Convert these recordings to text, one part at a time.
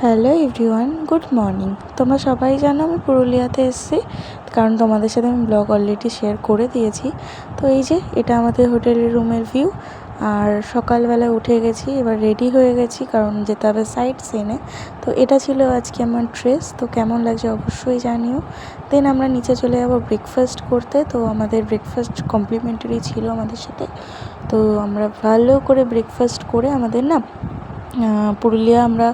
Hello everyone, good morning. তোমরা সবাই জানো আমি পুরুলিয়াতে এসেছি, কারণ তোমাদের সাথে আমি ব্লগ অলরেডি শেয়ার করে দিয়েছি। তো এই যে এটা আমাদের হোটেলের রুমের ভিউ। আর সকালবেলা উঠে গেছি, এবার রেডি হয়ে গেছি কারণ যেতে হবে সাইট সিনে। তো এটা ছিল আজকে আমার ড্রেস। তো কেমন লাগছে অবশ্যই জানিও। দেন আমরা নিচে চলে যাবো ব্রেকফাস্ট করতে। তো আমাদের ব্রেকফাস্ট কমপ্লিমেন্টারি ছিল আমাদের সাথে। তো আমরা ভালো করে ব্রেকফাস্ট করে আমাদের না পুরুলিয়া আমরা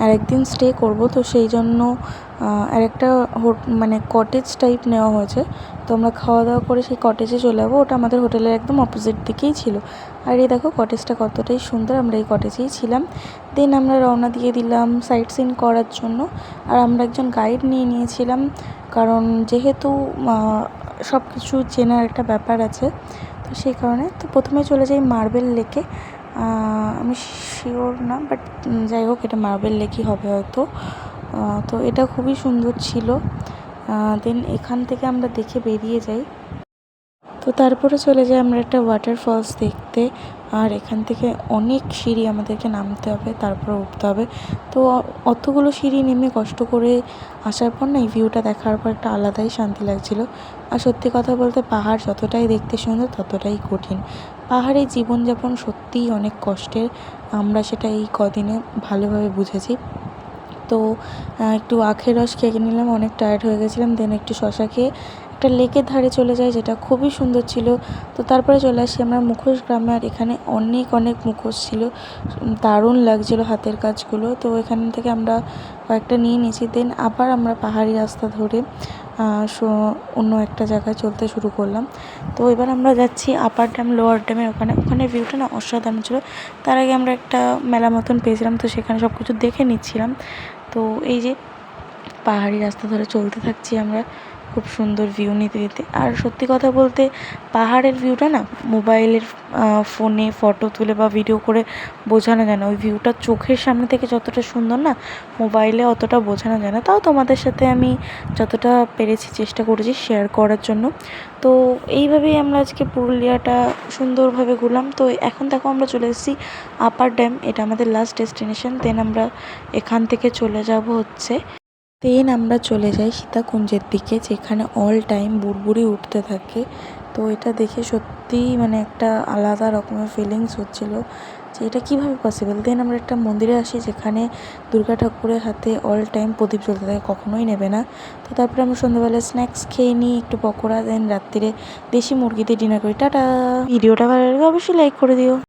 আরেকদিন স্টে করব। তো সেই জন্য আরেকটা মানে কটেজ টাইপ নেওয়া হয়েছে। তো আমরা খাওয়া দাওয়া করে সেই কটেজে চলে যাবো। ওটা আমাদের হোটেলের একদম অপোজিট দিকেই ছিল। আর এই দেখো কটেজটা কতটাই সুন্দর, আমরা এই কটেজেই ছিলাম। দেন আমরা রওনা দিয়ে দিলাম সাইট সিন করার জন্য। আর আমরা একজন গাইড নিয়ে নিয়েছিলাম, কারণ যেহেতু সব কিছু চেনার একটা ব্যাপার আছে, তো সেই কারণে। তো প্রথমে চলে যাই মার্বেল লেকে। আমি শিওর না, বাট যাই হোক এটা মার্বেল লেকই হবে হয়তো। তো এটা খুবই সুন্দর ছিল। দেন এখান থেকে আমরা দেখে বেরিয়ে যাই। তো তারপরে চলে যাই আমরা একটা ওয়াটারফলস দেখতে। আর এখান থেকে অনেক সিঁড়ি আমাদেরকে নামতে হবে, তারপর উঠতে হবে। তো অতগুলো সিঁড়ি নেমে কষ্ট করে আসার পর না এই ভিউটা দেখার পর একটা আলাদাই শান্তি লাগছিল। আর সত্যি কথা বলতে পাহাড় যতটাই দেখতে সুন্দর ততটাই কঠিন। পাহাড়ে জীবনযাপন সত্যিই অনেক কষ্টের, আমরা সেটা এই কদিনে ভালোভাবে বুঝেছি। তো একটু আখের রস খেয়ে নিলাম, অনেক টায়ার্ড হয়ে গেছিলাম। দেন একটু শশা খেয়ে একটা লেকের ধারে চলে যাই, যেটা খুবই সুন্দর ছিল। তো তারপরে চলে আসি আমরা মুখোশ গ্রামে। আর এখানে অনেক অনেক মুখোশ ছিল, দারুণ লাগছিল হাতের কাজগুলো। তো এখান থেকে আমরা কয়েকটা নিয়ে নিয়েছি। দেন আবার আমরা পাহাড়ি রাস্তা ধরে অন্য একটা জায়গায় চলতে শুরু করলাম। তো এবার আমরা যাচ্ছি আপার ড্যাম লোয়ার ড্যামের ওখানে ভিউটা না অসাধারণ ছিল। তার আগে আমরা একটা মেলা মতন পেয়েছিলাম, তো সেখানে সব কিছু দেখে নিচ্ছিলাম। তো এই যে পাহাড়ি রাস্তা ধরে চলতে থাকছি আমরা, খুব সুন্দর ভিউ নিতে নিতে। আর সত্যি কথা বলতে পাহাড়ের ভিউটা না মোবাইলের ফোনে ফটো তুলে বা ভিডিও করে বোঝানো যায় না। ওই ভিউটা চোখের সামনে থেকে যতটা সুন্দর না, মোবাইলে অতটা বোঝানো যায় না। তাও তোমাদের সাথে আমি যতটা পেরেছি চেষ্টা করেছি শেয়ার করার জন্য। তো এইভাবেই আমরা আজকে পুরুলিয়াটা সুন্দরভাবে ঘুরলাম। তো এখন দেখো আমরা চলে এসেছি আপার ড্যাম, এটা আমাদের লাস্ট ডেস্টিনেশন। দেন আমরা এখান থেকে চলে যাব হচ্ছে, দেন আমরা চলে যাই সীতাকুঞ্জের দিকে, যেখানে অল টাইম বুড়বুড়ি উঠতে থাকে। তো এটা দেখে সত্যিই মানে একটা আলাদা রকমের ফিলিংস হচ্ছিলো যে এটা কীভাবে পসিবল। দেন আমরা একটা মন্দিরে আসি, যেখানে দুর্গা ঠাকুরের হাতে অল টাইম প্রদীপ জ্বলতে থাকে, কখনোই নেবে না। তো তারপরে আমরা সন্ধ্যাবেলা স্ন্যাক্স খেয়ে নিই, একটু পকোড়া। দেন রাত্রিরে দেশি মুরগি দিয়ে ডিনার করি। টাটা। ভিডিওটা ভালো লাগে অবশ্যই লাইক করে দিও।